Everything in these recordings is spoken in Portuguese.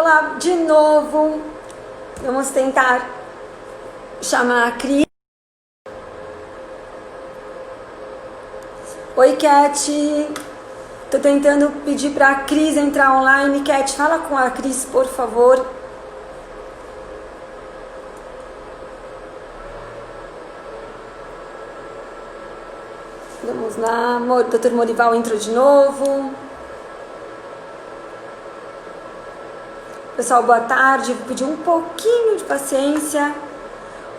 Olá, de novo. Vamos tentar chamar a Cris. Oi, Cat. Tô tentando pedir para a Cris entrar online. Cat, fala com a Cris, por favor. Vamos lá. Dr. Morival entrou de novo. Pessoal, boa tarde. Vou pedir um pouquinho de paciência.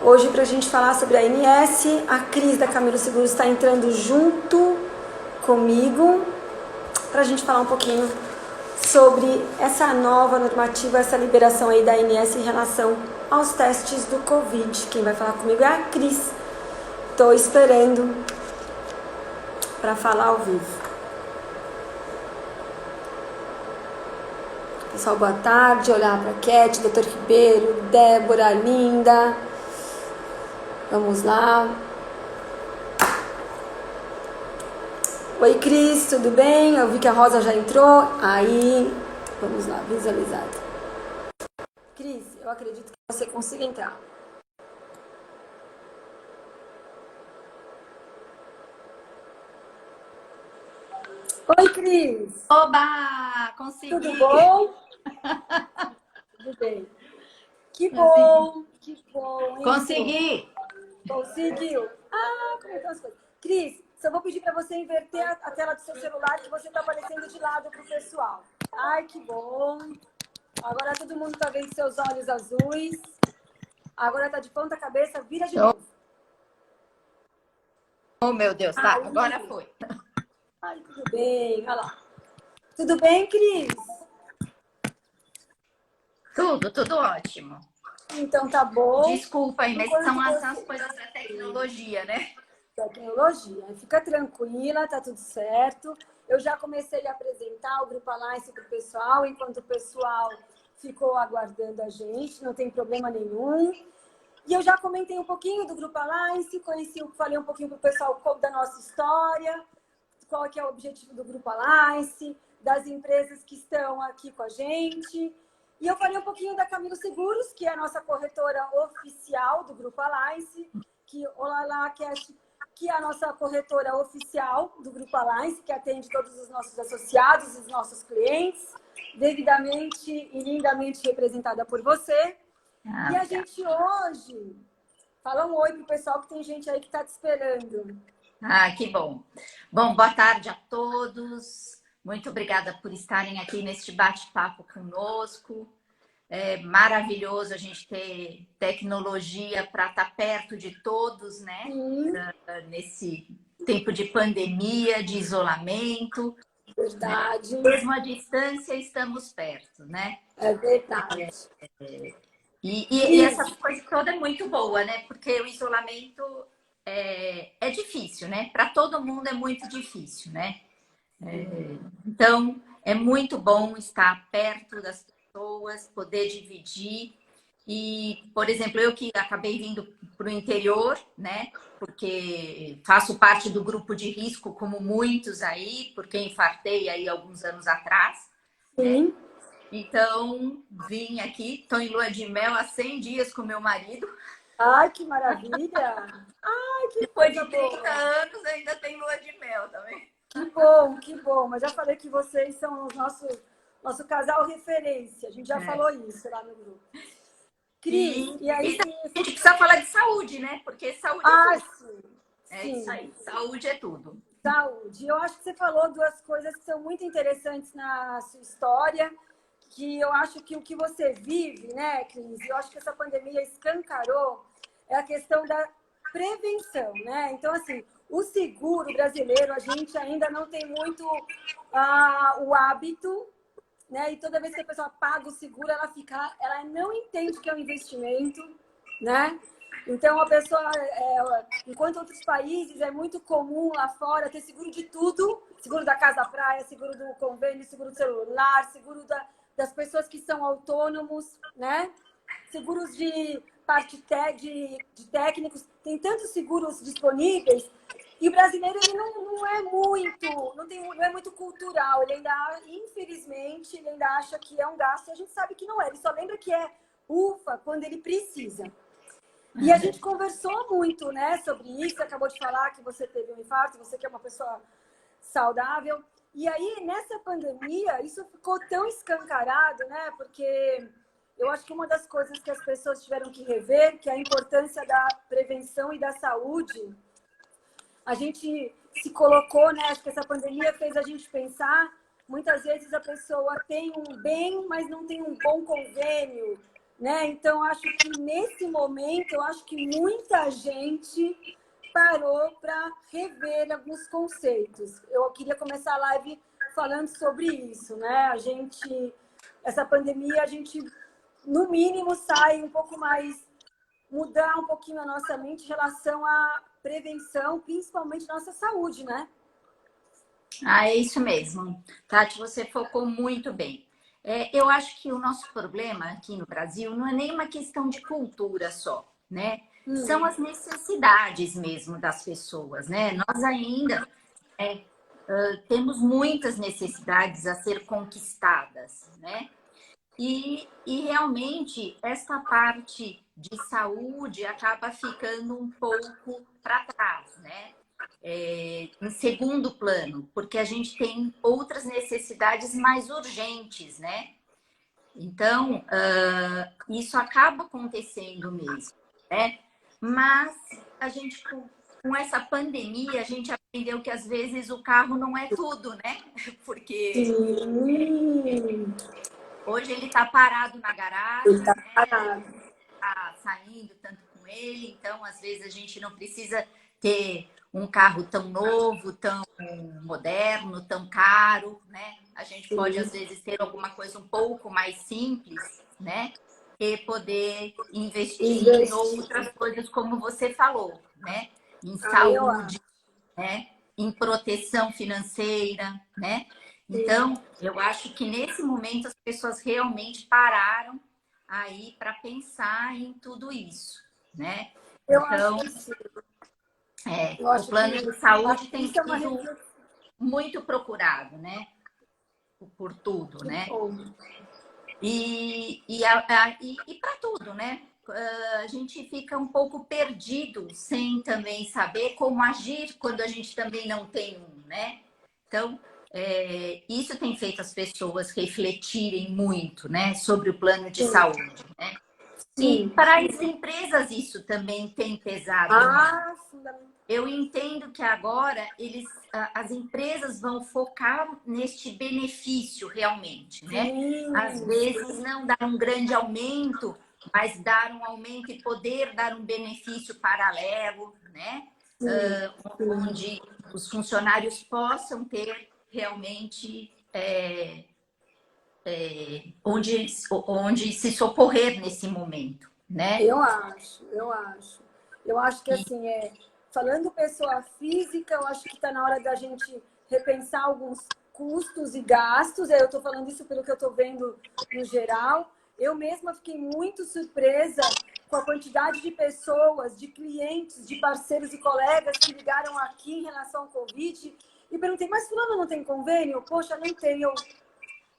Hoje, para a gente falar sobre a ANS, a Cris da Camilo Seguros está entrando junto comigo para a gente falar um pouquinho sobre essa nova normativa, essa liberação aí da ANS em relação aos testes do Covid. Quem vai falar comigo é a Cris. Estou esperando para falar ao vivo. Pessoal, boa tarde. Olhar para a Cat, Dr. Ribeiro, Débora, Linda. Vamos lá. Oi, Cris, tudo bem? Eu vi que a Rosa já entrou. Aí, vamos lá, visualizado. Cris, eu acredito que você consiga entrar. Oi, Cris. Oba! Consegui! Tudo bom? Tudo bem. Que bom, que bom. Hein? Consegui! Conseguiu? Ah, como estão as coisas? Cris, só vou pedir para você inverter a tela do seu celular, que você está aparecendo de lado para o pessoal. Ai, que bom. Agora todo mundo está vendo seus olhos azuis. Agora está de ponta cabeça, vira de novo. Oh, meu Deus, tá, agora foi. Ai, tudo bem, olha lá. Tudo bem, Cris? Tudo ótimo. Então tá bom. Desculpa aí, mas Enquanto são você... as coisas da tecnologia, né? Tecnologia. Fica tranquila, tá tudo certo. Eu já comecei a apresentar o Grupo Alliance para o pessoal, enquanto o pessoal ficou aguardando a gente, não tem problema nenhum. E eu já comentei um pouquinho do Grupo Alliance, falei um pouquinho para o pessoal da nossa história, qual que é o objetivo do Grupo Alliance, das empresas que estão aqui com a gente. E eu falei um pouquinho da Camilo Seguros, que é a nossa corretora oficial do Grupo Alliance, que é a nossa corretora oficial do Grupo Alliance, que atende todos os nossos associados, os nossos clientes, devidamente e lindamente representada por você. E a gente hoje... Fala um oi pro pessoal, que tem gente aí que está te esperando. Ah, que bom. Bom, boa tarde a todos. Muito obrigada por estarem aqui neste bate-papo conosco. É maravilhoso a gente ter tecnologia para estar perto de todos, né? Nesse tempo de pandemia, de isolamento. Verdade. Mesmo à distância, estamos perto, né? É verdade. E essa coisa toda é muito boa, né? Porque o isolamento é difícil, né? Para todo mundo é muito difícil, né? Então, é muito bom estar perto das pessoas, poder dividir. E, por exemplo, eu que acabei vindo para o interior, né? Porque faço parte do grupo de risco, como muitos aí, porque infartei aí alguns anos atrás. Sim. Né? Então, vim aqui, estou em lua de mel há 100 dias com meu marido. Ai, que maravilha! Ai, que Depois coisa de 30 boa! anos, ainda tem lua de mel também. Que bom, que bom. Mas já falei que vocês são o nosso casal referência. A gente já falou isso lá no grupo. Cris, e aí... A gente precisa falar de saúde, né? Porque saúde é tudo. Sim. É isso aí, saúde é tudo. Saúde. Eu acho que você falou duas coisas que são muito interessantes na sua história, que eu acho que o que você vive, né, Cris? Eu acho que essa pandemia escancarou é a questão da prevenção, né? Então, assim, o seguro brasileiro, a gente ainda não tem muito o hábito, né? E toda vez que a pessoa paga o seguro, ela não entende que é um investimento, né? Então, a pessoa, enquanto outros países é muito comum lá fora ter seguro de tudo, seguro da casa da praia, seguro do convênio, seguro do celular, seguro das pessoas que são autônomos, né? Seguros de parte de técnicos, tem tantos seguros disponíveis E o brasileiro, ele não é muito, não é muito cultural. Ele ainda, infelizmente, ele ainda acha que é um gasto. E a gente sabe que não é. Ele só lembra que é ufa quando ele precisa. E a gente conversou muito, né, sobre isso. Você acabou de falar que você teve um infarto, você que é uma pessoa saudável. E aí, nessa pandemia, isso ficou tão escancarado, né? Porque eu acho que uma das coisas que as pessoas tiveram que rever, que é a importância da prevenção e da saúde. A gente se colocou, né? Acho que essa pandemia fez a gente pensar. Muitas vezes a pessoa tem um bem, mas não tem um bom convênio, né? Então, acho que nesse momento, eu acho que muita gente parou para rever alguns conceitos. Eu queria começar a live falando sobre isso, né? Essa pandemia, a gente, no mínimo, sai um pouco mais, mudar um pouquinho a nossa mente em relação à prevenção, principalmente nossa saúde, né? Ah, é isso mesmo. Tati, você focou muito bem. Eu acho que o nosso problema aqui no Brasil não é nem uma questão de cultura só, né? São as necessidades mesmo das pessoas, né? Nós ainda temos muitas necessidades a ser conquistadas, né? E realmente essa parte de saúde acaba ficando um pouco para trás, né? Em segundo plano, porque a gente tem outras necessidades mais urgentes, né? Então, isso acaba acontecendo mesmo, né? Mas a gente, com essa pandemia, a gente aprendeu que às vezes o carro não é tudo, né? Porque Sim. hoje ele está parado na Ele garagem, tá né? parado. Tá saindo tanto com ele, então às vezes a gente não precisa ter um carro tão novo, tão moderno, tão caro, né? A gente pode às vezes ter alguma coisa um pouco mais simples, né? E poder investir em Investir. outras coisas, como você falou, né? Em Eu saúde, acho. né? Em proteção financeira, né? Sim. Então, eu acho que nesse momento as pessoas realmente pararam aí para pensar em tudo isso, né? Eu acho Então, que sim. Eu o acho que plano de saúde tem isso é uma sido reflexão. muito procurado, né? Por tudo, Que né? bom. E para tudo, né? A gente fica um pouco perdido sem também saber como agir quando a gente também não tem um, né? Então, isso tem feito as pessoas refletirem muito, né, sobre o plano de Sim. saúde, né? E Sim. para as empresas isso também tem pesado muito. Ah, fundamental. Eu entendo que agora as empresas vão focar neste benefício realmente, né? Às Sim, vezes sim, não dar um grande aumento, mas dar um aumento e poder dar um benefício paralelo, né? sim, sim. Onde os funcionários possam ter realmente onde se socorrer nesse momento, né? Eu acho, eu acho. Eu acho que, E assim, falando pessoa física, eu acho que está na hora da gente repensar alguns custos e gastos. Eu estou falando isso pelo que eu estou vendo no geral. Eu mesma fiquei muito surpresa com a quantidade de pessoas, de clientes, de parceiros e colegas que ligaram aqui em relação ao Covid e perguntei, mas fulano não tem convênio? Poxa, não tem.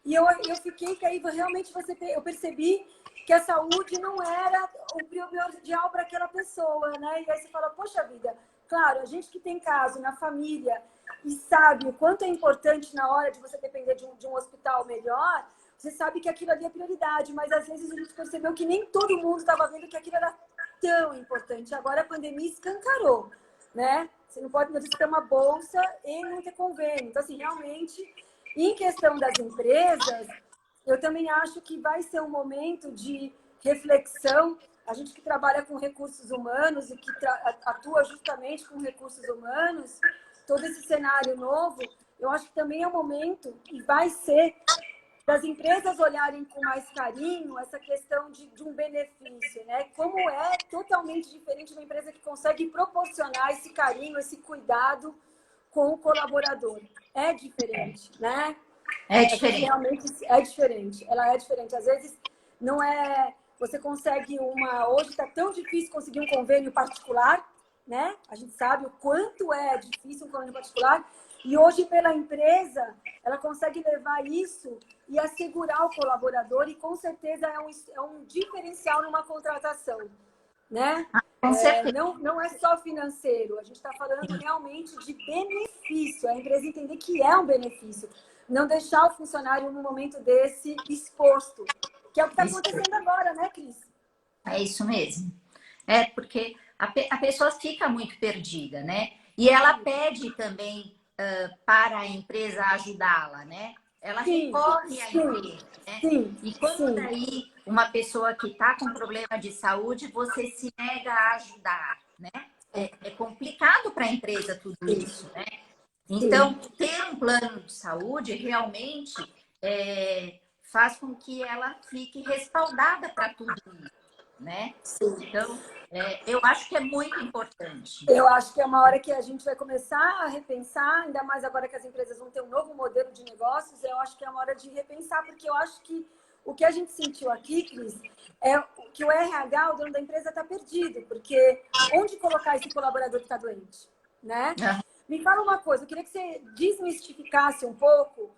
E eu fiquei que aí realmente eu percebi que a saúde não era o primordial para aquela pessoa, né? E aí você fala, poxa vida, claro, a gente que tem caso na família e sabe o quanto é importante na hora de você depender de um hospital melhor, você sabe que aquilo ali é prioridade, mas às vezes a gente percebeu que nem todo mundo estava vendo que aquilo era tão importante. Agora a pandemia escancarou, né? Você não pode ter uma bolsa e não ter convênio. Então, assim, realmente, em questão das empresas, eu também acho que vai ser um momento de reflexão. A gente que trabalha com recursos humanos e que atua justamente com recursos humanos, todo esse cenário novo, eu acho que também é um momento e vai ser das empresas olharem com mais carinho essa questão de um benefício, né? Como é totalmente diferente uma empresa que consegue proporcionar esse carinho, esse cuidado com o colaborador. É diferente, né? é A gente diferente. realmente é diferente. Ela é diferente. Às vezes não é. Você consegue uma. Hoje está tão difícil conseguir um convênio particular, né? A gente sabe o quanto é difícil um convênio particular. E hoje, pela empresa, ela consegue levar isso e assegurar o colaborador, e com certeza é um diferencial numa contratação, né? Com certeza. Não é só financeiro, a gente está falando realmente de benefício, a empresa entender que é um benefício, não deixar o funcionário num momento desse exposto, que é o que está acontecendo agora, né, Cris? É isso mesmo. É porque a pessoa fica muito perdida, né? E ela pede também para a empresa ajudá-la, né? Ela recorre à empresa, né? Sim, E quando sim. daí uma pessoa que está com problema de saúde, você se nega a ajudar, né? É complicado para a empresa tudo isso, né? Então, ter um plano de saúde realmente faz com que ela fique respaldada para tudo isso, né? Sim. Então, eu acho que é muito importante. Eu acho que é uma hora que a gente vai começar a repensar, ainda mais agora que as empresas vão ter um novo modelo de negócios, eu acho que é uma hora de repensar, porque eu acho que o que a gente sentiu aqui, Cris, é que o RH, o dono da empresa, está perdido, porque onde colocar esse colaborador que está doente, né? Me fala uma coisa, eu queria que você desmistificasse um pouco,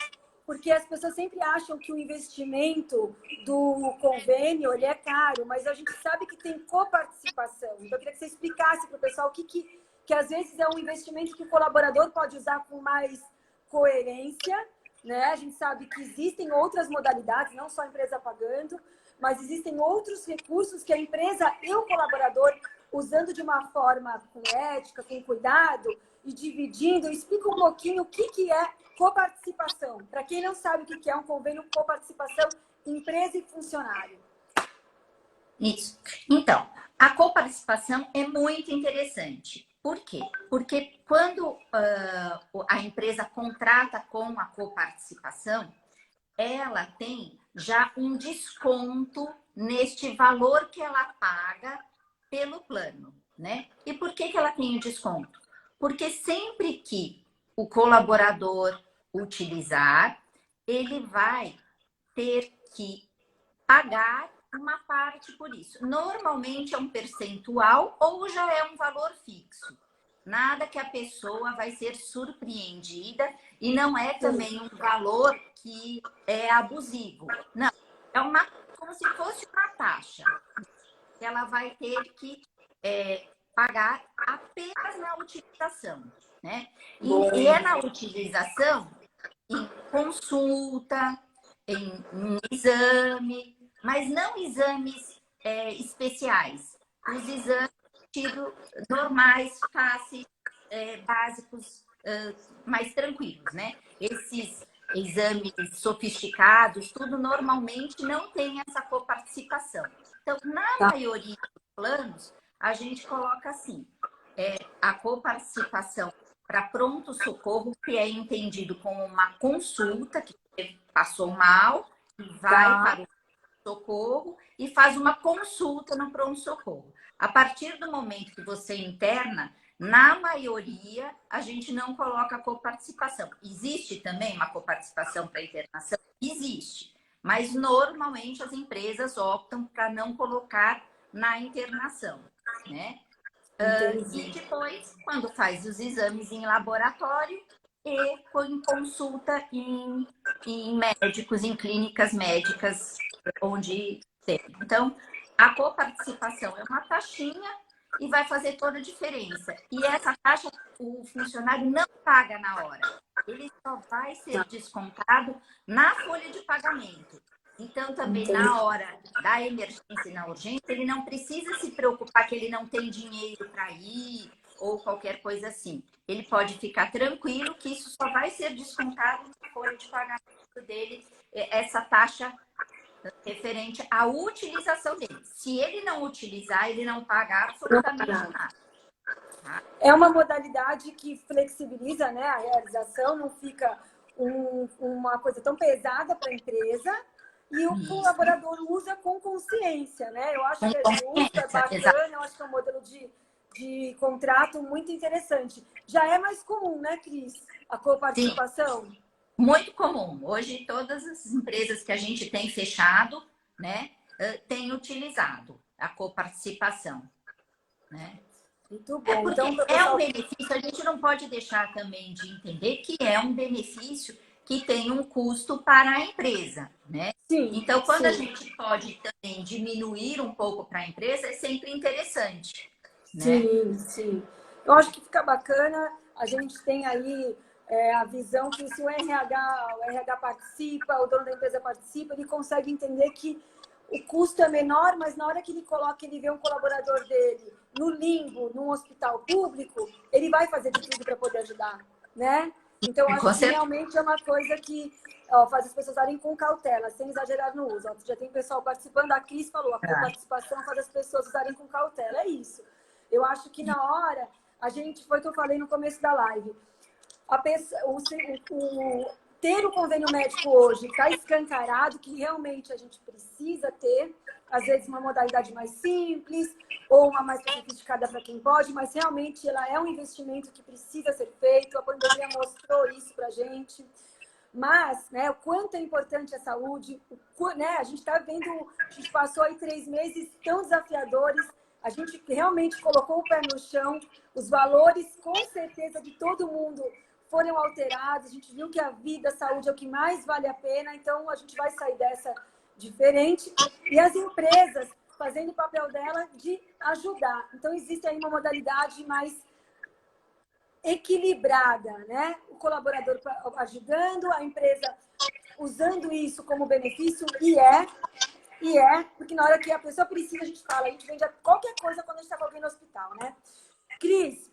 porque as pessoas sempre acham que o investimento do convênio ele é caro, mas a gente sabe que tem coparticipação. Então, eu queria que você explicasse para o pessoal que às vezes é um investimento que o colaborador pode usar com mais coerência, né? A gente sabe que existem outras modalidades, não só a empresa pagando, mas existem outros recursos que a empresa e o colaborador, usando de uma forma com ética, com cuidado e dividindo. Explica um pouquinho o que é coparticipação. Para quem não sabe o que é um convênio coparticipação, empresa e funcionário. Isso. Então, a coparticipação é muito interessante. Por quê? Porque quando a empresa contrata com a coparticipação, ela tem já um desconto neste valor que ela paga pelo plano, né? E por que ela tem o desconto? Porque sempre que o colaborador utilizar, ele vai ter que pagar uma parte por isso. Normalmente é um percentual ou já é um valor fixo. Nada que a pessoa vai ser surpreendida e não é também um valor que é abusivo. Não, é como se fosse uma taxa que ela vai ter que pagar apenas na utilização, né? E é na utilização em consulta, em exame, mas não exames especiais. Os exames normais, fáceis, básicos, mais tranquilos, né? Esses exames sofisticados, tudo normalmente não tem essa coparticipação. Então, na maioria dos planos, a gente coloca assim, a coparticipação para pronto-socorro, que é entendido como uma consulta, que você passou mal, e vai para o socorro e faz uma consulta no pronto-socorro. A partir do momento que você interna, na maioria, a gente não coloca coparticipação. Existe também uma coparticipação para internação? Existe. Mas, normalmente, as empresas optam para não colocar na internação, né? E depois, quando faz os exames em laboratório e em consulta em médicos, em clínicas médicas, onde tem. Então, a coparticipação é uma taxinha e vai fazer toda a diferença. E essa taxa o funcionário não paga na hora. Ele só vai ser descontado na folha de pagamento. Então, também na hora da emergência e na urgência, ele não precisa se preocupar que ele não tem dinheiro para ir ou qualquer coisa assim. Ele pode ficar tranquilo que isso só vai ser descontado na folha de pagamento dele, essa taxa referente à utilização dele. Se ele não utilizar, ele não paga absolutamente nada. É uma modalidade que flexibiliza, né, a realização, não fica uma coisa tão pesada para a empresa e o colaborador usa com consciência, né? Eu acho que é justo, é bacana, eu acho que é um modelo de contrato muito interessante. Já é mais comum, né, Cris, a coparticipação? Sim. Muito comum. Hoje, todas as empresas que a gente tem fechado, né, têm utilizado a coparticipação, né? Muito É bom. porque Então, é um pessoal, benefício, a gente não pode deixar também de entender que é um benefício que tem um custo para a empresa, né? sim, Então, quando a sim, gente pode também diminuir um pouco para a empresa, é sempre interessante, né? sim, sim. Eu acho que fica bacana. A gente tem aí a visão que se o RH participa, o dono da empresa participa, ele consegue entender que o custo é menor, mas na hora que ele coloca, ele vê um colaborador dele no limbo, num hospital público, ele vai fazer de tudo para poder ajudar, né? Então, eu acho Com que certeza. realmente é uma coisa que faz as pessoas usarem com cautela, sem exagerar no uso. Ó, já tem pessoal participando, a Cris falou, a coparticipação faz as pessoas usarem com cautela. É isso. Eu acho que na hora, a gente, foi o que eu falei no começo da live, a pessoa, ter o convênio médico hoje está escancarado que realmente a gente precisa ter, às vezes uma modalidade mais simples ou uma mais sofisticada para quem pode, mas realmente ela é um investimento que precisa ser feito, a pandemia mostrou isso para a gente. Mas, né, o quanto é importante a saúde, né, a gente está vendo, a gente passou aí 3 meses tão desafiadores, a gente realmente colocou o pé no chão, os valores, com certeza, de todo mundo foram alterados, a gente viu que a vida, a saúde é o que mais vale a pena, então a gente vai sair dessa diferente. E as empresas fazendo o papel dela de ajudar. Então, existe aí uma modalidade mais equilibrada, né? O colaborador ajudando, a empresa usando isso como benefício, porque na hora que a pessoa precisa, a gente fala, a gente vende qualquer coisa quando a gente está com alguém no hospital, né? Cris,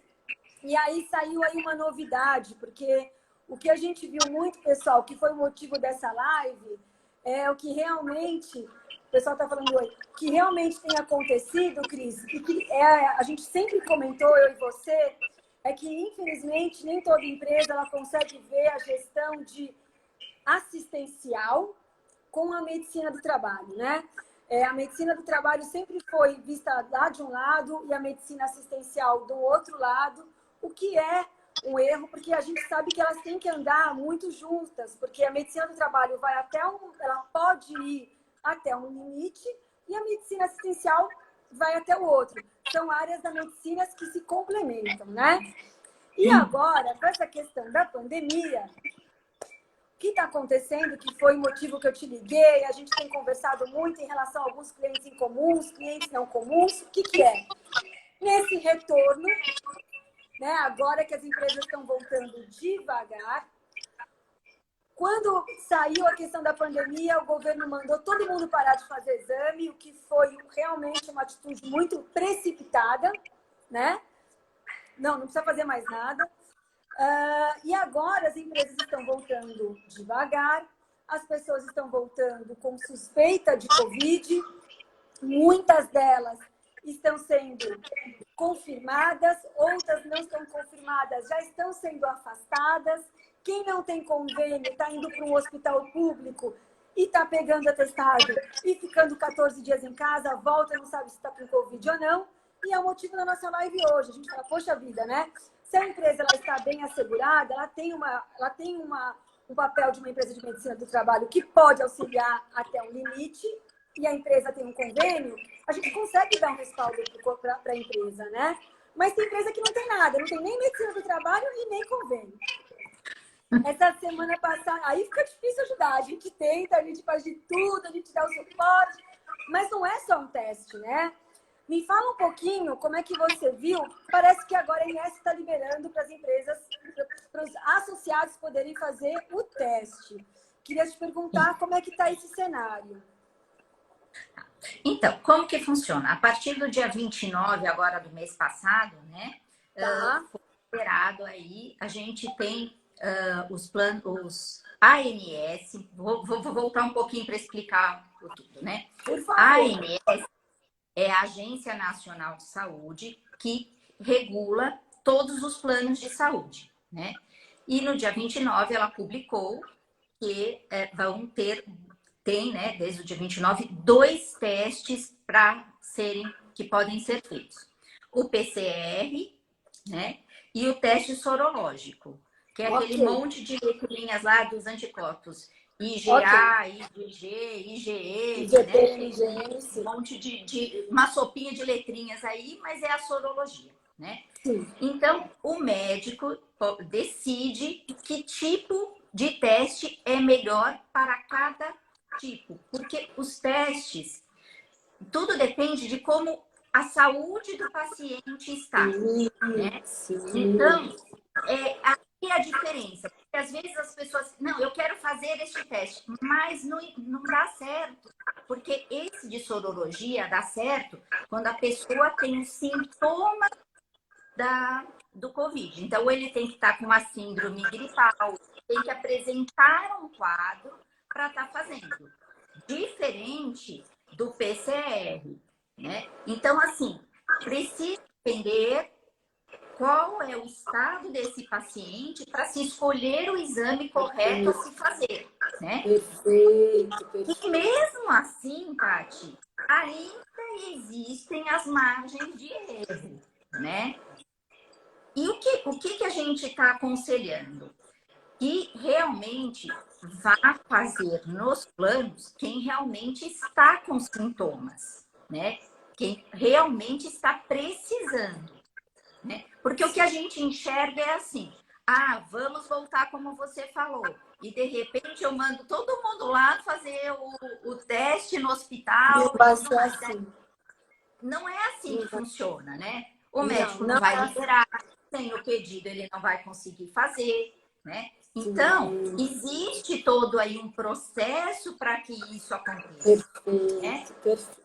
e aí saiu aí uma novidade, porque o que a gente viu muito, pessoal, que foi o motivo dessa live, é o que realmente, o pessoal está falando hoje, que realmente tem acontecido, Cris, e que a gente sempre comentou, eu e você, é que, infelizmente, nem toda empresa ela consegue ver a gestão de assistencial com a medicina do trabalho, né? A medicina do trabalho sempre foi vista lá de um lado e a medicina assistencial do outro lado, o que é um erro, porque a gente sabe que elas têm que andar muito juntas, porque a medicina do trabalho ela pode ir até um limite e a medicina assistencial vai até o outro. São áreas da medicina que se complementam, né? E agora, com essa questão da pandemia, o que está acontecendo, que foi o motivo que eu te liguei, a gente tem conversado muito em relação a alguns clientes em comuns, clientes não comuns, o que é? Nesse retorno, né, agora que as empresas estão voltando devagar, quando saiu a questão da pandemia, o governo mandou todo mundo parar de fazer exame, o que foi realmente uma atitude muito precipitada, né? Não precisa fazer mais nada. E agora as empresas estão voltando devagar, as pessoas estão voltando com suspeita de Covid, muitas delas estão sendo confirmadas, outras não estão confirmadas, já estão sendo afastadas. Quem não tem convênio está indo para um hospital público e está pegando atestado e ficando 14 dias em casa, volta e não sabe se está com Covid ou não. E é o motivo da nossa live hoje. A gente fala, poxa vida, né? Se a empresa ela está bem assegurada, ela tem um papel de uma empresa de medicina do trabalho que pode auxiliar até um limite, e a empresa tem um convênio, a gente consegue dar um respaldo para a empresa, né? Mas tem empresa que não tem nada, não tem nem medicina do trabalho e nem convênio. Essa semana passada, aí fica difícil ajudar. A gente tenta, a gente faz de tudo, a gente dá o suporte, mas não é só um teste, né? Me fala um pouquinho como é que você viu. Parece que agora a INSS está liberando para as empresas, para os associados poderem fazer o teste. Queria te perguntar como é que está esse cenário. Então, como que funciona? A partir do dia 29, agora do mês passado, né? Tá. Foi liberado aí, a gente tem os planos, os ANS, vou voltar um pouquinho para explicar tudo, né? Por A favor. ANS é a Agência Nacional de Saúde que regula todos os planos de saúde, né? E no dia 29 ela publicou que tem, né, desde o dia 29, 2 testes que podem ser feitos. O PCR, né, e o teste sorológico, que é aquele monte de letrinhas lá dos anticorpos. IgA, IgG, IgE, IgP, né? IgM, Um monte uma sopinha de letrinhas aí, mas é a sorologia. né? Sim. Então, o médico decide que tipo de teste é melhor para cada tipo, porque os testes, tudo depende de como a saúde do paciente está, né? Sim. Então, aí é a diferença. Porque às vezes as pessoas, não, eu quero fazer este teste, mas não dá certo. Porque esse de sorologia dá certo quando a pessoa tem os sintomas do Covid. Então, ele tem que estar com uma síndrome gripal, tem que apresentar um quadro para estar fazendo. Diferente do PCR, né? Então, assim, precisa entender qual é o estado desse paciente para se escolher o exame correto a se fazer, né? Perfeito, E mesmo assim, Tati, ainda existem as margens de erro, né? E o que a gente está aconselhando? Que realmente vá fazer nos planos quem realmente está com sintomas, né? Quem realmente está precisando, né? Porque o que a gente enxerga é assim, vamos voltar como você falou. E de repente eu mando todo mundo lá fazer o teste no não hospital e vai tudo ser mais. assim. Não é assim que funciona, né? O Não, médico não não vai é assim. liberar, sem o pedido ele não vai conseguir fazer, né? Então, existe todo aí um processo para que isso aconteça, né? Perfeito.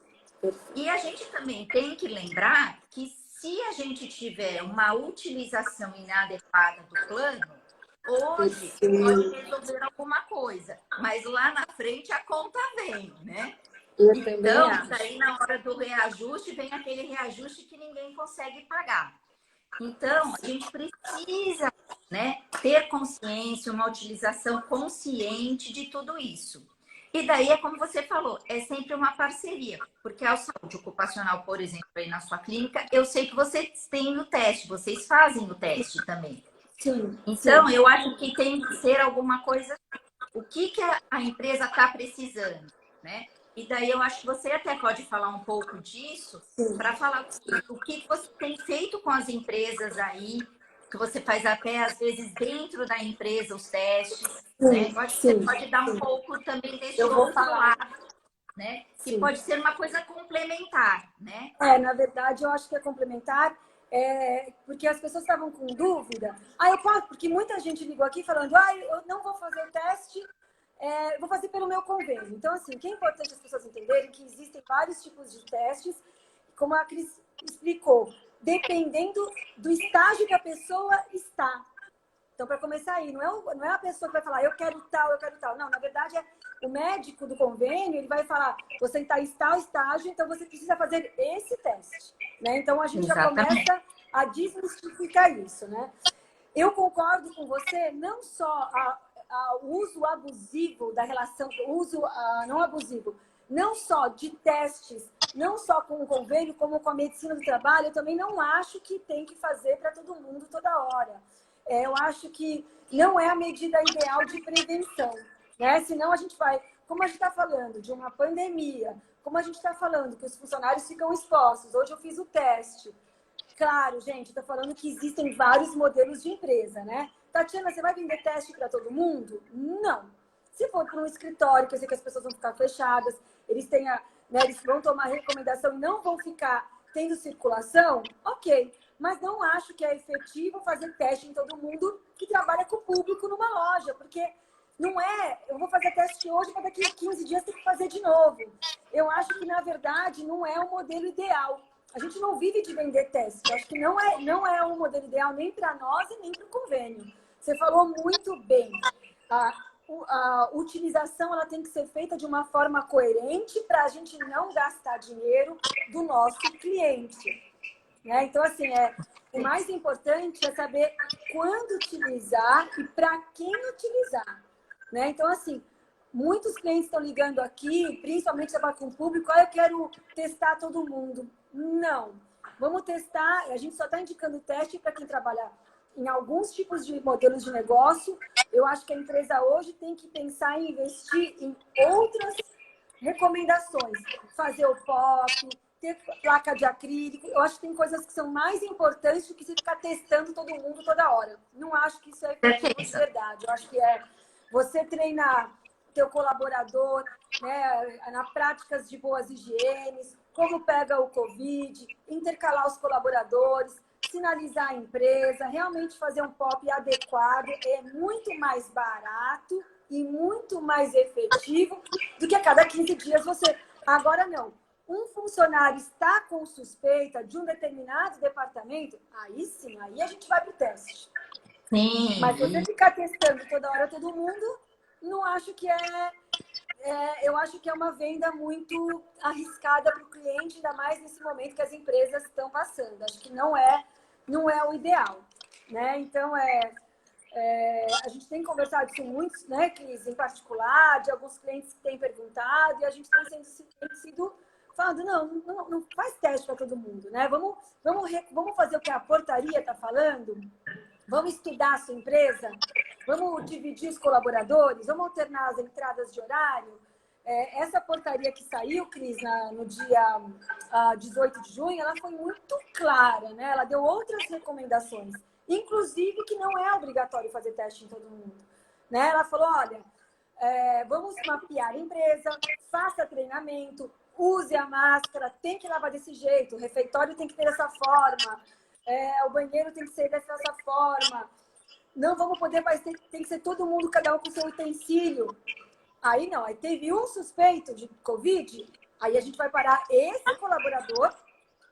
E a gente também tem que lembrar que se a gente tiver uma utilização inadequada do plano, hoje pode resolver alguma coisa, mas lá na frente a conta vem, né? Eu também Então, acho. daí na hora do reajuste, vem aquele reajuste que ninguém consegue pagar. Então, a gente precisa, né, ter consciência, uma utilização consciente de tudo isso. E daí é como você falou, é sempre uma parceria, porque a saúde ocupacional, por exemplo, aí na sua clínica, eu sei que vocês têm o teste, vocês fazem o teste também. Sim. Então, eu acho que tem que ser alguma coisa, o que a empresa está precisando, né? E daí eu acho que você até pode falar um pouco disso, para falar o que você tem feito com as empresas aí, que você faz até às vezes dentro da empresa os testes, né? Eu acho que você pode dar um pouco também desse Eu vou outro falar. lado, né? Que Sim. pode ser uma coisa complementar, né? Na verdade, eu acho que é complementar, porque as pessoas estavam com dúvida. Eu posso, porque muita gente ligou aqui falando, eu não vou fazer o teste, vou fazer pelo meu convênio. Então, assim, o que é importante as pessoas entenderem que existem vários tipos de testes, como a Cris explicou, dependendo do estágio que a pessoa está. Então, para começar aí, não é a pessoa que vai falar, eu quero tal. Não, na verdade, é o médico do convênio, ele vai falar, você está em tal estágio, então você precisa fazer esse teste. Né? Então, a gente já começa a desmistificar isso. Né? Eu concordo com você, não só o uso abusivo da relação, uso não abusivo, não só de testes, não só com o convênio, como com a medicina do trabalho, eu também não acho que tem que fazer para todo mundo toda hora. Eu acho que não é a medida ideal de prevenção, né? Senão a gente vai, como a gente está falando de uma pandemia, como a gente está falando que os funcionários ficam expostos. Hoje eu fiz o teste. Claro, gente, estou falando que existem vários modelos de empresa, né? Tatiana, você vai vender teste para todo mundo? Não. Se for para um escritório, que eu sei que as pessoas vão ficar fechadas, eles vão tomar recomendação e não vão ficar tendo circulação, ok. Mas não acho que é efetivo fazer teste em todo mundo que trabalha com o público numa loja, porque não é, eu vou fazer teste hoje, para daqui a 15 dias ter que fazer de novo. Eu acho que, na verdade, não é o modelo ideal. A gente não vive de vender teste. Eu acho que não é um modelo ideal nem para nós e nem para o convênio. Você falou muito bem. A utilização ela tem que ser feita de uma forma coerente para a gente não gastar dinheiro do nosso cliente. Né? Então, assim, o mais importante é saber quando utilizar e para quem utilizar. Né? Então, assim, muitos clientes estão ligando aqui, principalmente trabalhar com o público, eu quero testar todo mundo. Não. Vamos testar, a gente só está indicando teste para quem trabalha em alguns tipos de modelos de negócio. Eu acho que a empresa hoje tem que pensar em investir em outras recomendações. Fazer o POP, ter placa de acrílico. Eu acho que tem coisas que são mais importantes do que você ficar testando todo mundo toda hora. Não acho que isso é efetivo de verdade. Eu acho que é você treinar teu colaborador, né, na práticas de boas higienes, como pega o Covid, intercalar os colaboradores, sinalizar a empresa, realmente fazer um POP adequado, é muito mais barato e muito mais efetivo do que a cada 15 dias você... Agora não. Um funcionário está com suspeita de um determinado departamento, aí sim, aí a gente vai para o teste. Sim. Mas você ficar testando toda hora todo mundo, não acho que eu acho que é uma venda muito arriscada para o cliente, ainda mais nesse momento que as empresas estão passando. Acho que não é o ideal, né? Então, a gente tem conversado com muitos, né, Cris, em particular, de alguns clientes que têm perguntado, e a gente tem sido falando, não faz teste para todo mundo, né? Vamos fazer o que a portaria está falando? Vamos estudar a sua empresa? Vamos dividir os colaboradores? Vamos alternar as entradas de horário? Essa portaria que saiu, Cris, no dia 18 de junho, ela foi muito clara, né? Ela deu outras recomendações, inclusive que não é obrigatório fazer teste em todo mundo, né? Ela falou, olha, vamos mapear a empresa, faça treinamento, use a máscara, tem que lavar desse jeito, o refeitório tem que ter dessa forma, o banheiro tem que ser dessa forma, não vamos poder, mas tem que ser todo mundo, cada um com seu utensílio. Aí não, aí teve um suspeito de Covid, aí a gente vai parar esse colaborador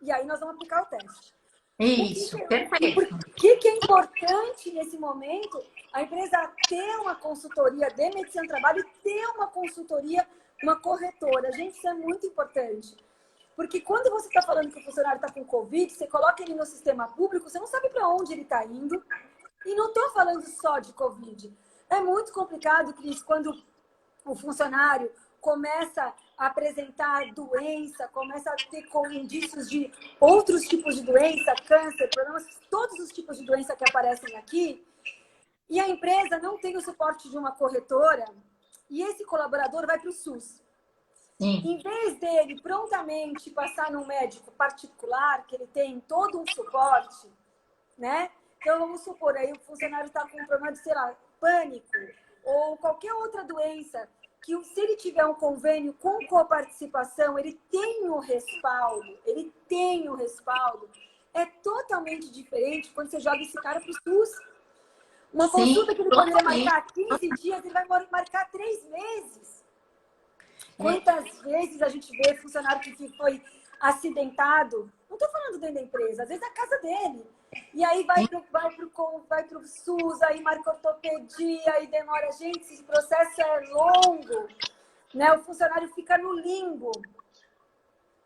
e aí nós vamos aplicar o teste. Isso, perfeito. Por que é importante nesse momento a empresa ter uma consultoria de medicina do trabalho e ter uma consultoria, uma corretora? Gente, isso é muito importante. Porque quando você está falando que o funcionário está com Covid, você coloca ele no sistema público, você não sabe para onde ele está indo. E não estou falando só de Covid. É muito complicado, Cris, quando o funcionário começa a apresentar doença, começa a ter indícios de outros tipos de doença, câncer, problemas, todos os tipos de doença que aparecem aqui, e a empresa não tem o suporte de uma corretora, e esse colaborador vai para o SUS. Sim. Em vez dele prontamente passar num médico particular, que ele tem todo um suporte, né? Então, vamos supor, aí o funcionário está com um problema de, sei lá, pânico, ou qualquer outra doença, que se ele tiver um convênio com coparticipação, ele tem o respaldo, é totalmente diferente quando você joga esse cara para o SUS. Uma consulta que ele poderia marcar 15 dias, ele vai marcar 3 meses. Quantas vezes a gente vê funcionário que foi acidentado, não estou falando dentro da empresa, às vezes na casa dele, e aí vai pro SUS, aí marca ortopedia, aí demora. Gente, esse processo é longo, né? O funcionário fica no limbo.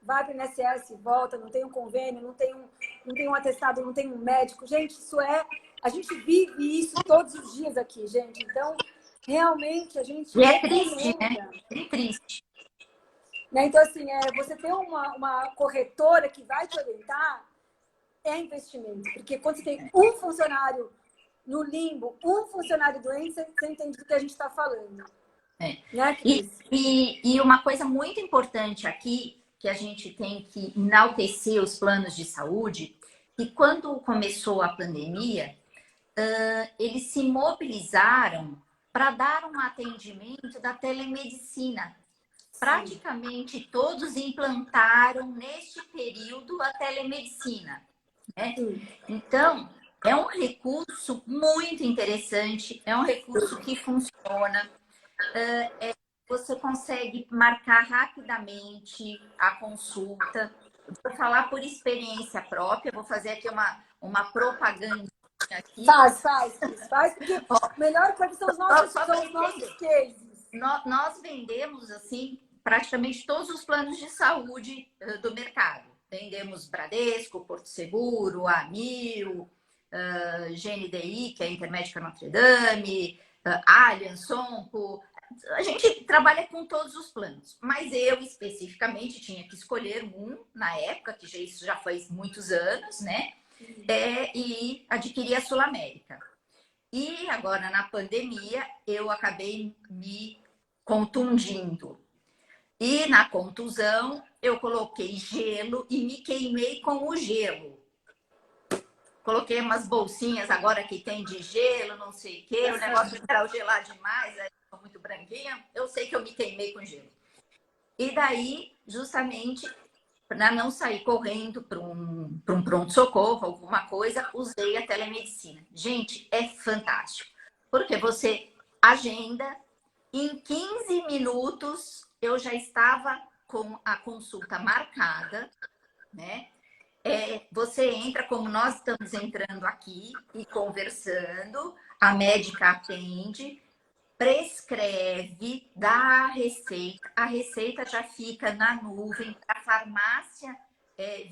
Vai para o INSS, volta, não tem um convênio, não tem um atestado, não tem um médico. Gente, a gente vive isso todos os dias aqui, gente. Então, realmente, a gente... E é triste, né? É triste. Né? Então, assim, você ter uma corretora que vai te orientar é investimento. Porque quando você tem um funcionário no limbo, um funcionário doente, você entende do que a gente está falando. Né, e uma coisa muito importante aqui, que a gente tem que enaltecer os planos de saúde, que quando começou a pandemia, eles se mobilizaram para dar um atendimento da telemedicina. Praticamente todos implantaram neste período a telemedicina, né? Então, é um recurso muito interessante, é um recurso que funciona. Você consegue marcar rapidamente a consulta. Vou falar por experiência própria, vou fazer aqui uma propaganda. Aqui. Faz, porque a melhor coisa são os nossos cases. Nós vendemos, assim, praticamente todos os planos de saúde do mercado. Vendemos Bradesco, Porto Seguro, Amil, GNDI, que é a Intermédica Notre Dame, Allianz, Sompo. A gente trabalha com todos os planos, mas eu especificamente tinha que escolher um na época, que isso já faz muitos anos, né? E adquiri a Sul América. E agora, na pandemia, eu acabei me contundindo. E na contusão, eu coloquei gelo e me queimei com o gelo. Coloquei umas bolsinhas agora que tem de gelo, não sei o quê. O negócio era gelar demais, aí eu sou muito branquinha. Eu sei que eu me queimei com gelo. E daí, justamente, para não sair correndo para um pronto-socorro, alguma coisa, usei a telemedicina. Gente, é fantástico. Porque você agenda, em 15 minutos eu já estava com a consulta marcada, né? Você entra como nós estamos entrando aqui e conversando, a médica atende, prescreve, dá a receita já fica na nuvem para a farmácia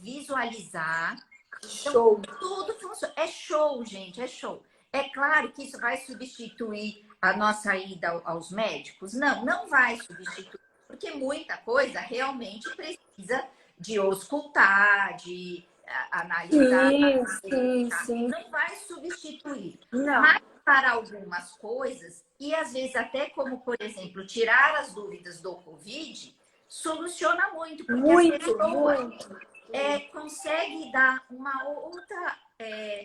visualizar. Então, Show. tudo funciona. É show, gente, é show. É claro que isso vai substituir a nossa ida aos médicos? Não, não vai substituir, porque muita coisa realmente precisa de auscultar, de analisar. Sim. Não vai substituir. Não. Mas para algumas coisas, e às vezes até como, por exemplo, tirar as dúvidas do Covid, soluciona muito, porque a pessoa consegue dar uma outra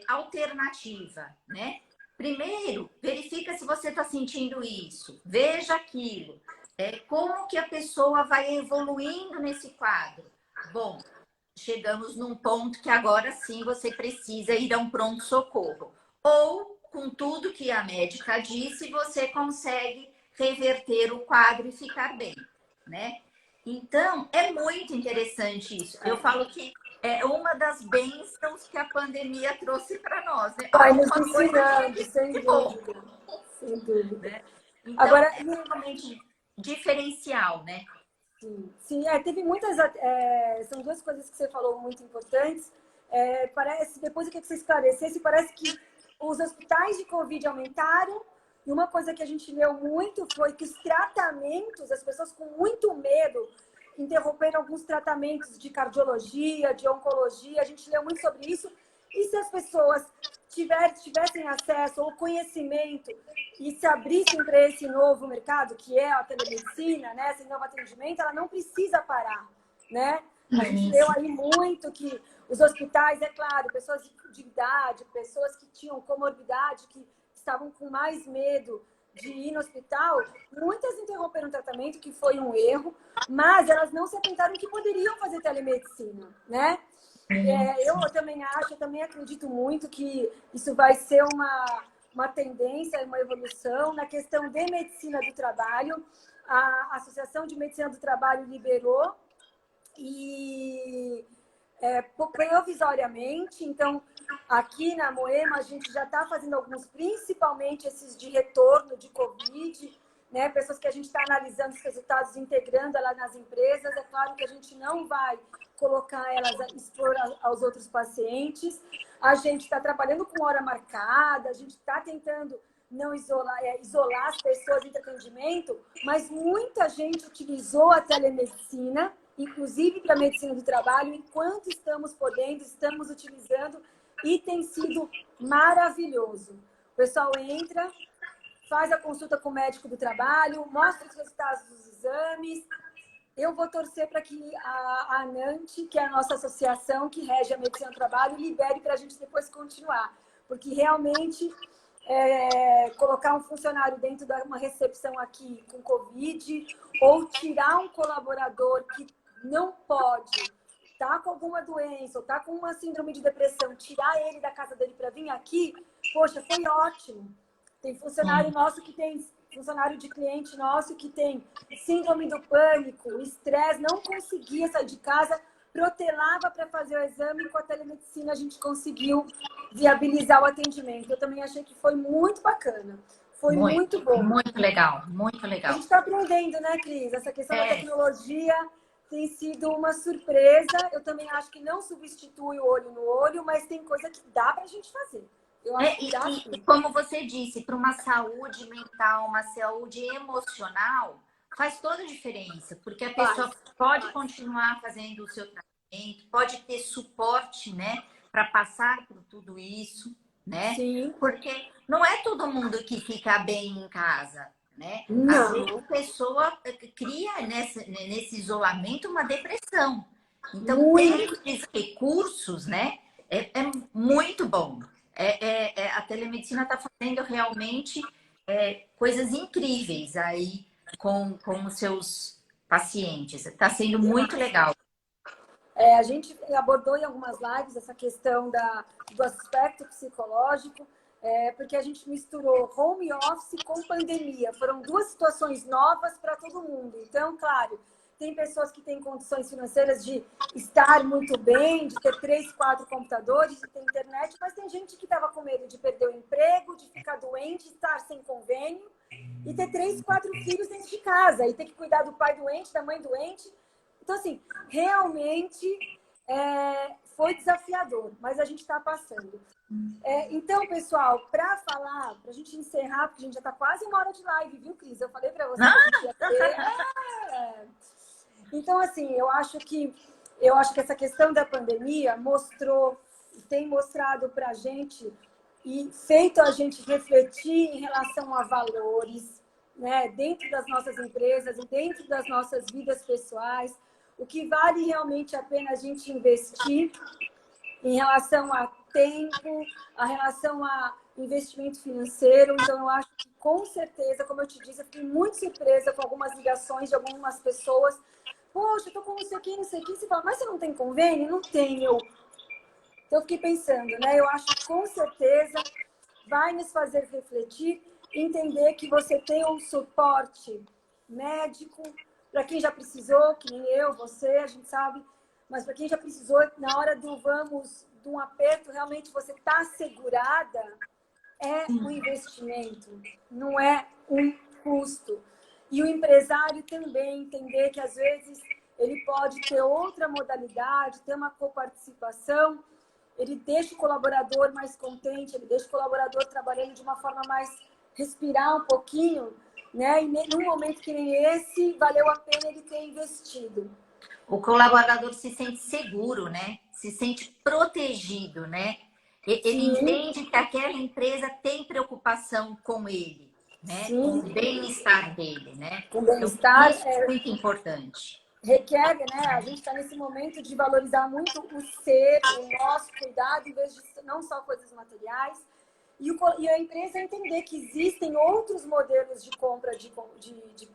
alternativa, né? Primeiro, verifica se você está sentindo isso, veja aquilo, como que a pessoa vai evoluindo nesse quadro. Bom, chegamos num ponto que agora sim você precisa ir a um pronto-socorro. Ou, com tudo que a médica disse, você consegue reverter o quadro e ficar bem, né? Então, é muito interessante isso. Eu falo que é uma das bênçãos que a pandemia trouxe para nós, né? Vai nos Alguma coisa ensinando, sem de bom, dúvida. Sem dúvida. né? Então, Agora, é realmente diferencial, né? sim, teve muitas. São duas coisas que você falou muito importantes. Parece, depois eu queria que você esclarecesse, parece que os hospitais de Covid aumentaram, e uma coisa que a gente leu muito foi que os tratamentos, as pessoas com muito medo, interromperam alguns tratamentos de cardiologia, de oncologia, a gente leu muito sobre isso. E se as pessoas tivessem acesso ou conhecimento e se abrissem para esse novo mercado, que é a telemedicina, né, esse novo atendimento, ela não precisa parar, né? A gente leu aí muito que os hospitais, é claro, pessoas de idade, pessoas que tinham comorbidade, que estavam com mais medo de ir no hospital, muitas interromperam o tratamento, que foi um erro, mas elas não se atentaram que poderiam fazer telemedicina, né? Eu também acho, eu também acredito muito que isso vai ser uma tendência, uma evolução na questão de medicina do trabalho. A Associação de Medicina do Trabalho liberou e provisoriamente. Então, aqui na Moema, a gente já está fazendo alguns, principalmente esses de retorno de Covid, né? Pessoas que a gente está analisando os resultados, integrando ela nas empresas. É claro que a gente não vai colocar elas a expor aos outros pacientes. A gente está trabalhando com hora marcada, a gente está tentando não isolar as pessoas em atendimento, mas muita gente utilizou a telemedicina, inclusive para a medicina do trabalho, enquanto estamos podendo, estamos utilizando, e tem sido maravilhoso. O pessoal entra, faz a consulta com o médico do trabalho, mostra os resultados dos exames. Eu vou torcer para que a ANANT, que é a nossa associação que rege a medicina do trabalho, libere para a gente depois continuar. Porque realmente colocar um funcionário dentro de uma recepção aqui com Covid, ou tirar um colaborador que não pode, tá com alguma doença, ou tá com uma síndrome de depressão, tirar ele da casa dele para vir aqui, poxa, foi ótimo. Tem funcionário nosso que tem, funcionário de cliente nosso que tem síndrome do pânico, estresse, não conseguia sair de casa, protelava para fazer o exame, e com a telemedicina a gente conseguiu viabilizar o atendimento. Eu também achei que foi muito bacana. Foi muito bom. Muito legal, muito legal. A gente está aprendendo, né, Cris? Essa questão da tecnologia tem sido uma surpresa. Eu também acho que não substitui o olho no olho, mas tem coisa que dá para a gente fazer. Eu acho que dá, e como você disse, para uma saúde mental, uma saúde emocional, faz toda a diferença, porque a pessoa pode continuar fazendo o seu tratamento, pode ter suporte, né, para passar por tudo isso, né? Sim. Porque não é todo mundo que fica bem em casa. né? Às vezes Não. a pessoa cria nesse isolamento uma depressão. Então, ter Muito. esses recursos, né, é muito bom. A telemedicina está fazendo realmente coisas incríveis aí com os seus pacientes. Está sendo muito legal. A gente abordou em algumas lives essa questão do aspecto psicológico, porque a gente misturou home office com pandemia. Foram duas situações novas para todo mundo. Então, claro, tem pessoas que têm condições financeiras de estar muito bem, de ter 3, 4 computadores, de ter internet, mas tem gente que estava com medo de perder o emprego, de ficar doente, estar sem convênio e ter 3, 4 filhos dentro de casa e ter que cuidar do pai doente, da mãe doente. Então, assim, realmente foi desafiador, mas a gente está passando. Então, pessoal, para falar, para a gente encerrar, porque a gente já está quase 1 hora de live, viu, Cris? Eu falei para você que a gente ia ter. Então, assim, eu acho que essa questão da pandemia mostrou, tem mostrado para a gente e feito a gente refletir em relação a valores, né, dentro das nossas empresas e dentro das nossas vidas pessoais, o que vale realmente a pena a gente investir em relação a tempo, a relação a investimento financeiro. Então, eu acho que, com certeza, como eu te disse, eu fiquei muito surpresa com algumas ligações de algumas pessoas. Poxa, eu tô com não sei o que, não sei o que. Você fala, mas você não tem convênio? Não tenho. Então, eu fiquei pensando, né? Eu acho que, com certeza, vai nos fazer refletir, entender que você tem um suporte médico, para quem já precisou, que nem eu, você, a gente sabe, mas para quem já precisou, na hora do de um aperto, realmente você está assegurada, é um investimento, não é um custo. E o empresário também entender que, às vezes, ele pode ter outra modalidade, ter uma coparticipação, ele deixa o colaborador mais contente, ele deixa o colaborador trabalhando de uma forma mais respirar um pouquinho, né? E num momento que nem esse, valeu a pena ele ter investido. O colaborador se sente seguro, né? Se sente protegido, né? Ele Sim, entende que aquela empresa tem preocupação com ele, né? Com o sim, bem-estar dele, né? com Então, bem-estar, isso é muito importante. requer, né? A gente está nesse momento de valorizar muito o ser, o nosso cuidado, em vez de não só coisas materiais. E a empresa entender que existem outros modelos de compra de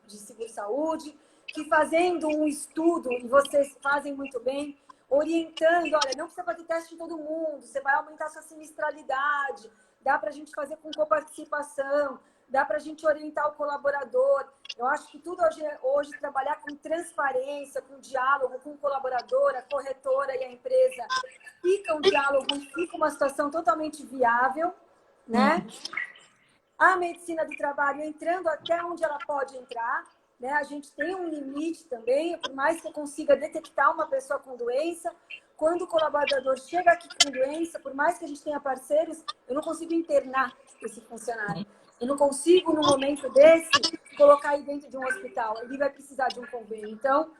seguro-saúde, que fazendo um estudo, e vocês fazem muito bem, orientando, olha, não precisa fazer teste em todo mundo, você vai aumentar a sua sinistralidade, dá para a gente fazer com coparticipação, dá para a gente orientar o colaborador. Eu acho que tudo hoje trabalhar com transparência, com diálogo com o colaborador, a corretora e a empresa, fica um diálogo e fica uma situação totalmente viável, né? A medicina do trabalho entrando até onde ela pode entrar, né? A gente tem um limite também, por mais que eu consiga detectar uma pessoa com doença, quando o colaborador chega aqui com doença, por mais que a gente tenha parceiros, eu não consigo internar esse funcionário. Eu não consigo, num momento desse, colocar aí dentro de um hospital. Ele vai precisar de um convênio. Então,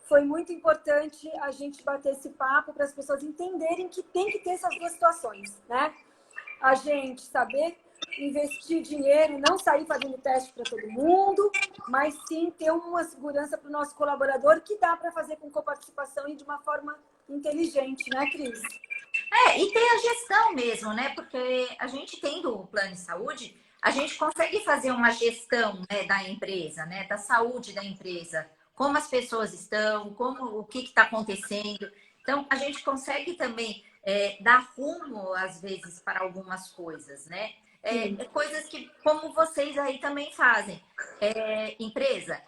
foi muito importante a gente bater esse papo para as pessoas entenderem que tem que ter essas duas situações, né? A gente saber investir dinheiro, não sair fazendo teste para todo mundo, mas sim ter uma segurança para o nosso colaborador que dá para fazer com coparticipação e de uma forma inteligente, né, Cris? E tem a gestão mesmo, né? Porque a gente tendo o plano de saúde, a gente consegue fazer uma gestão, né, da empresa, né? Da saúde da empresa, como as pessoas estão, como o que está acontecendo. Então, a gente consegue também dar rumo, às vezes, para algumas coisas, né? Coisas que, como vocês aí também fazem. Empresa,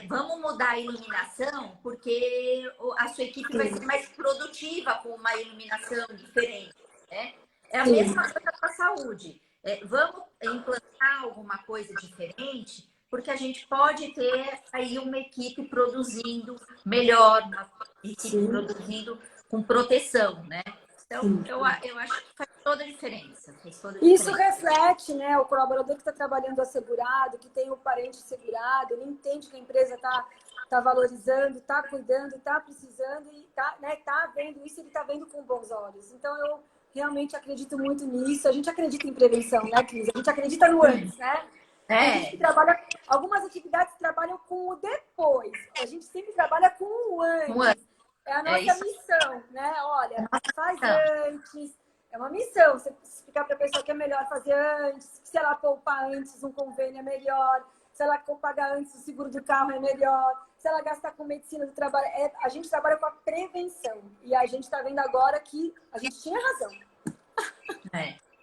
vamos mudar a iluminação, porque a sua equipe vai ser mais produtiva com uma iluminação diferente, né? É a mesma coisa com a saúde. Vamos implantar alguma coisa diferente, porque a gente pode ter aí uma equipe produzindo melhor, uma equipe produzindo com proteção, né? Então, eu acho que faz toda a diferença. Faz toda a Isso diferença. reflete, né? O colaborador que está trabalhando assegurado, que tem o parente segurado, ele entende que a empresa está valorizando, está cuidando, está precisando e tá vendo isso, ele está vendo com bons olhos. Então, eu realmente acredito muito nisso. A gente acredita em prevenção, né, Cris? A gente acredita no antes, né? A gente que trabalha, algumas atividades trabalham com o depois, a gente sempre trabalha com o antes. É a nossa missão, né? Olha, faz antes. É uma missão. Você explicar para a pessoa que é melhor fazer antes, que se ela poupar antes, um convênio é melhor. Se ela pagar antes, o seguro do carro é melhor. Se ela gastar com medicina do trabalho... a gente trabalha com a prevenção. E a gente está vendo agora que a gente tinha razão.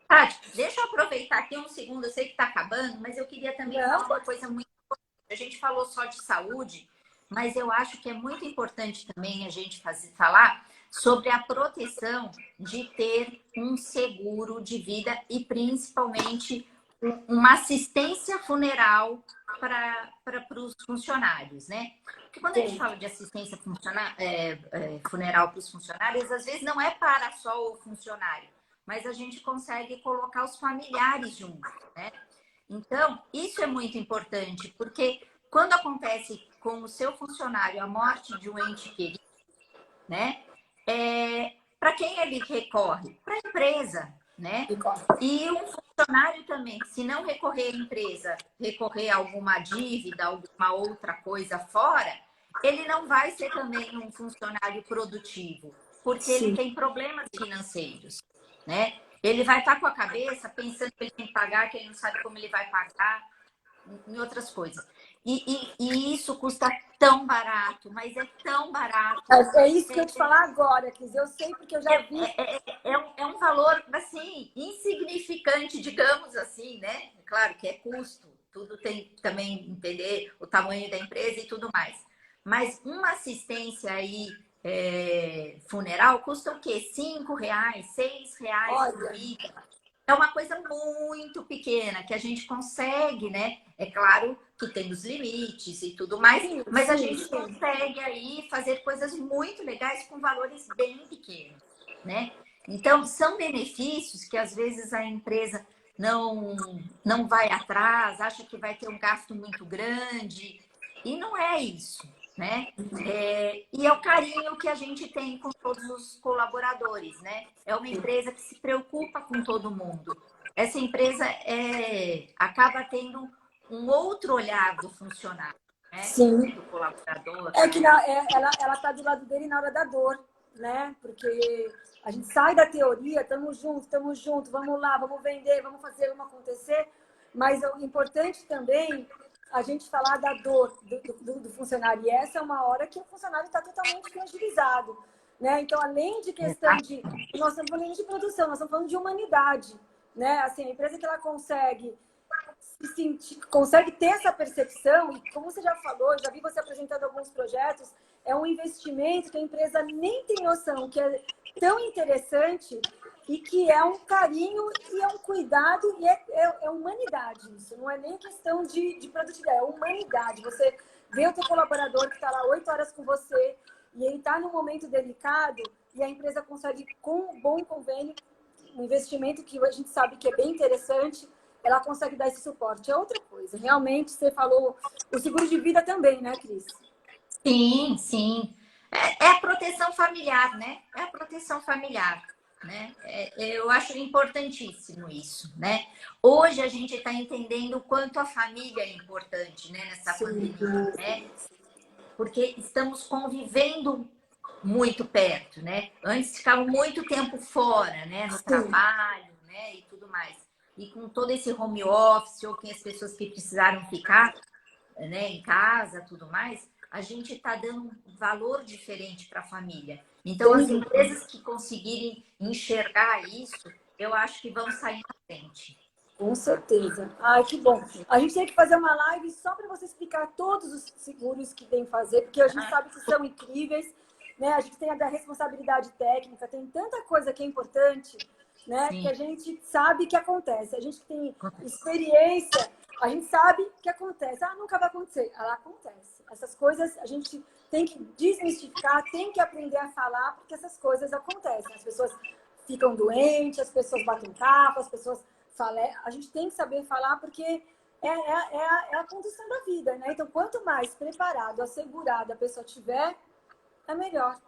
Tati, deixa eu aproveitar aqui um segundo. Eu sei que está acabando, mas eu queria também falar uma coisa muito importante. A gente falou só de saúde, mas eu acho que é muito importante também a gente falar sobre a proteção de ter um seguro de vida e principalmente uma assistência funeral para os funcionários, né? Porque quando a gente fala de assistência funeral para os funcionários, às vezes não é para só o funcionário, mas a gente consegue colocar os familiares juntos, né? Então, isso é muito importante, porque quando acontece com o seu funcionário a morte de um ente querido, né? Para quem ele recorre? Para a empresa, né? E um funcionário também, se não recorrer à empresa, recorrer a alguma dívida, alguma outra coisa fora, ele não vai ser também um funcionário produtivo, porque ele tem problemas financeiros, né? Ele vai estar com a cabeça pensando que ele tem que pagar, que ele não sabe como ele vai pagar, em outras coisas. E isso custa tão barato, mas é tão barato. É isso que eu te falar agora, Cris. Eu sei porque eu já vi. É um valor, assim, insignificante, digamos assim, né? Claro que é custo. Tudo tem que também entender o tamanho da empresa e tudo mais. Mas uma assistência aí funeral custa o quê? R$ 5, R$ 6 por vida. É uma coisa muito pequena que a gente consegue, né? É claro que tem os limites e tudo mais, mas a gente consegue aí fazer coisas muito legais com valores bem pequenos, né? Então, são benefícios que às vezes a empresa não vai atrás, acha que vai ter um gasto muito grande, e não é isso, né? E é o carinho que a gente tem com todos os colaboradores, né? É uma empresa que se preocupa com todo mundo. Essa empresa acaba tendo um outro olhar do funcionário, né? Sim. Do colaborador. É que ela está do lado dele na hora da dor, né? Porque a gente sai da teoria, estamos juntos, vamos lá, vamos vender, vamos fazer, vamos acontecer. Mas o importante também a gente falar da dor do funcionário. E essa é uma hora que o funcionário está totalmente fragilizado, né? Então, além de questão de... Nós estamos falando de produção, nós estamos falando de humanidade, né? Assim, a empresa que ela consegue consegue ter essa percepção, e como você já falou, já vi você apresentando alguns projetos, é um investimento que a empresa nem tem noção, que é tão interessante e que é um carinho e é um cuidado e é humanidade isso. Não é nem questão de produtividade, é humanidade. Você vê o teu colaborador que está lá 8 horas com você e ele está num momento delicado e a empresa consegue, com um bom convênio, um investimento que a gente sabe que é bem interessante, ela consegue dar esse suporte. É outra coisa. Realmente, você falou o seguro de vida também, né, Cris? Sim, sim. É a proteção familiar, né? É a proteção familiar, né? Eu acho importantíssimo isso, né? Hoje a gente está entendendo o quanto a família é importante, né? Nessa pandemia, né? Porque estamos convivendo muito perto, né? Antes ficavam muito tempo fora, né? No trabalho, né? E tudo mais. E com todo esse home office, ou com as pessoas que precisaram ficar, né, em casa, tudo mais, a gente está dando um valor diferente para a família. Então, as empresas que conseguirem enxergar isso, eu acho que vão sair na frente. Com certeza. Ai, que bom. A gente tem que fazer uma live só para você explicar todos os seguros que tem que fazer, porque a gente sabe que são incríveis, né? A gente tem a responsabilidade técnica, tem tanta coisa que é importante, né? Que a gente sabe que acontece. A gente que tem experiência, a gente sabe que acontece. Ah, nunca vai acontecer. Ela acontece. Essas coisas a gente tem que desmistificar, tem que aprender a falar, porque essas coisas acontecem. As pessoas ficam doentes, as pessoas batem carro, as pessoas falam. A gente tem que saber falar, porque é a condição da vida, né? Então, quanto mais preparado, assegurado a pessoa tiver, é melhor.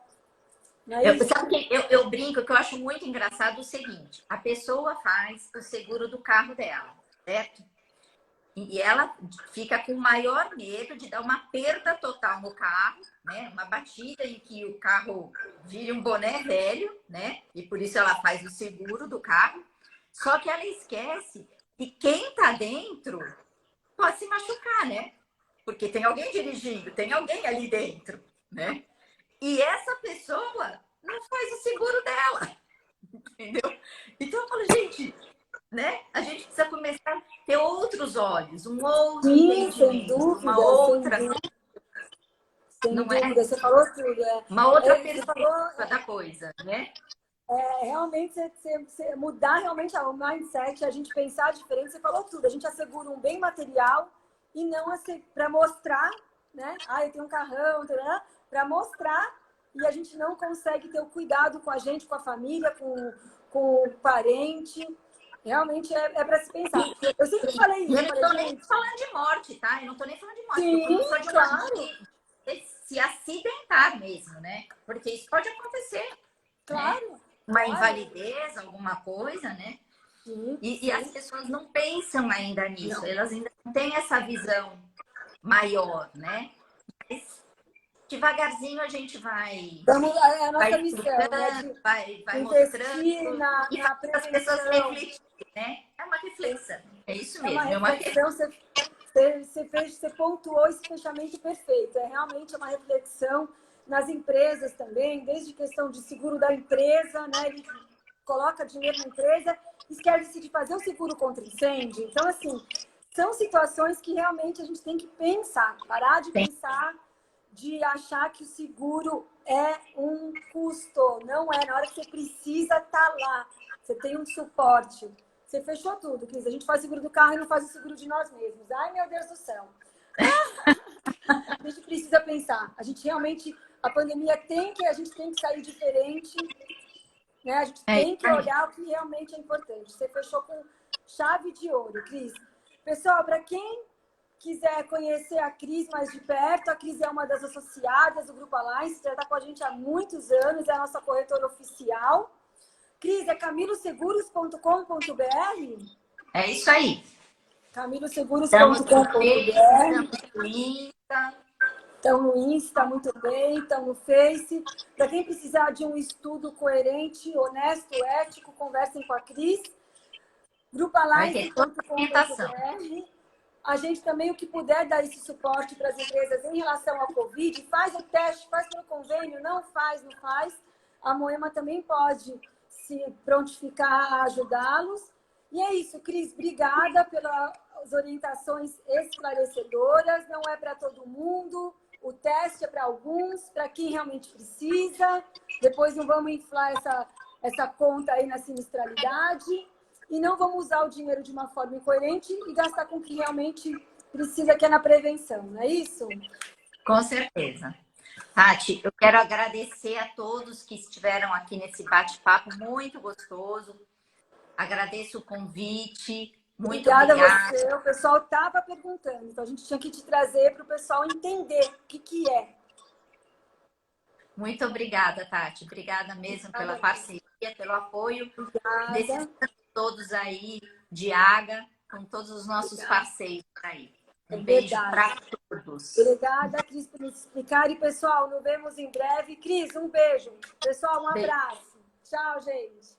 Eu brinco que eu acho muito engraçado o seguinte: a pessoa faz o seguro do carro dela, certo? E ela fica com o maior medo de dar uma perda total no carro, né? Uma batida em que o carro vire um boné velho, né? E por isso ela faz o seguro do carro. Só que ela esquece que quem está dentro pode se machucar, né? Porque tem alguém dirigindo, tem alguém ali dentro, né? E essa pessoa não faz o seguro dela, entendeu? Então eu falo, gente, né? A gente precisa começar a ter outros olhos, um outro Sim, sem entendimento, uma dúvida, outra, sem não é? dúvida. Você falou tudo. Uma outra Você falou, perspectiva da coisa, né? realmente, você mudar realmente o mindset, a gente pensar diferente. Você falou tudo. A gente assegura um bem material e não para mostrar, né? Ah, eu tenho um carrão, para mostrar, e a gente não consegue ter o cuidado com a gente, com a família, com o parente. Realmente é para se pensar. Eu sempre falei E eu isso, não falei, estou nem gente, falando de morte, tá? Eu não estou nem falando de morte, estou sim, falando só de claro, de se acidentar mesmo, né? Porque isso pode acontecer, né? claro, Uma claro. invalidez, alguma coisa, né? Sim, E as sim. pessoas não pensam ainda nisso, Não. elas ainda não têm essa visão maior, né? Mas devagarzinho a gente Vamos, é a vai nossa missão, né? explicando, De vai investir mostrando e na faz as pessoas prevenção. refletirem, né? É uma reflexão, é isso É uma mesmo, é uma reflexão, você pontuou esse fechamento perfeito. É realmente uma reflexão nas empresas também, desde questão de seguro da empresa, né? Ele coloca dinheiro na empresa, esquece de fazer o seguro contra incêndio. Então, assim, são situações que realmente a gente tem que pensar, parar de pensar, de achar que o seguro é um custo. Não é, na hora que você precisa, tá lá. Você tem um suporte. Você fechou tudo, Cris. A gente faz seguro do carro e não faz o seguro de nós mesmos. Ai, meu Deus do céu. A gente precisa pensar. A gente realmente, a pandemia a gente tem que sair diferente, né? A gente é isso tem que aí. olhar o que realmente é importante. Você fechou com chave de ouro, Cris. Pessoal, para quem quiser conhecer a Cris mais de perto, a Cris é uma das associadas do Grupo Alliance, já está com a gente há muitos anos, é a nossa corretora oficial. Cris, é camiloseguros.com.br? É isso aí. Estamos no Face, camiloseguros.com.br. estamos no Insta. Estão no Insta, muito bem, estão no Face. Para quem precisar de um estudo coerente, honesto, ético, conversem com a Cris. Vai ter toda a orientação. grupalliance.com.br. A gente também, o que puder dar esse suporte para as empresas em relação ao Covid, faz o teste, faz pelo convênio, não faz. A Moema também pode se prontificar a ajudá-los. E é isso, Cris, obrigada pelas orientações esclarecedoras. Não é para todo mundo, o teste é para alguns, para quem realmente precisa. Depois não vamos inflar essa conta aí na sinistralidade. E não vamos usar o dinheiro de uma forma incoerente e gastar com o que realmente precisa, que é na prevenção, não é isso? Com certeza. Tati, eu quero agradecer a todos que estiveram aqui nesse bate-papo muito gostoso. Agradeço o convite. Muito Obrigada a obrigada. você. O pessoal estava perguntando, então a gente tinha que te trazer para o pessoal entender o que é. Muito obrigada, Tati. Obrigada mesmo pela parceria, pelo apoio desses todos aí de AGA, com todos os nossos parceiros aí. Um beijo para todos. Obrigada, Cris, por nos explicar. E, pessoal, nos vemos em breve. Cris, um beijo. Pessoal, um abraço. Tchau, gente.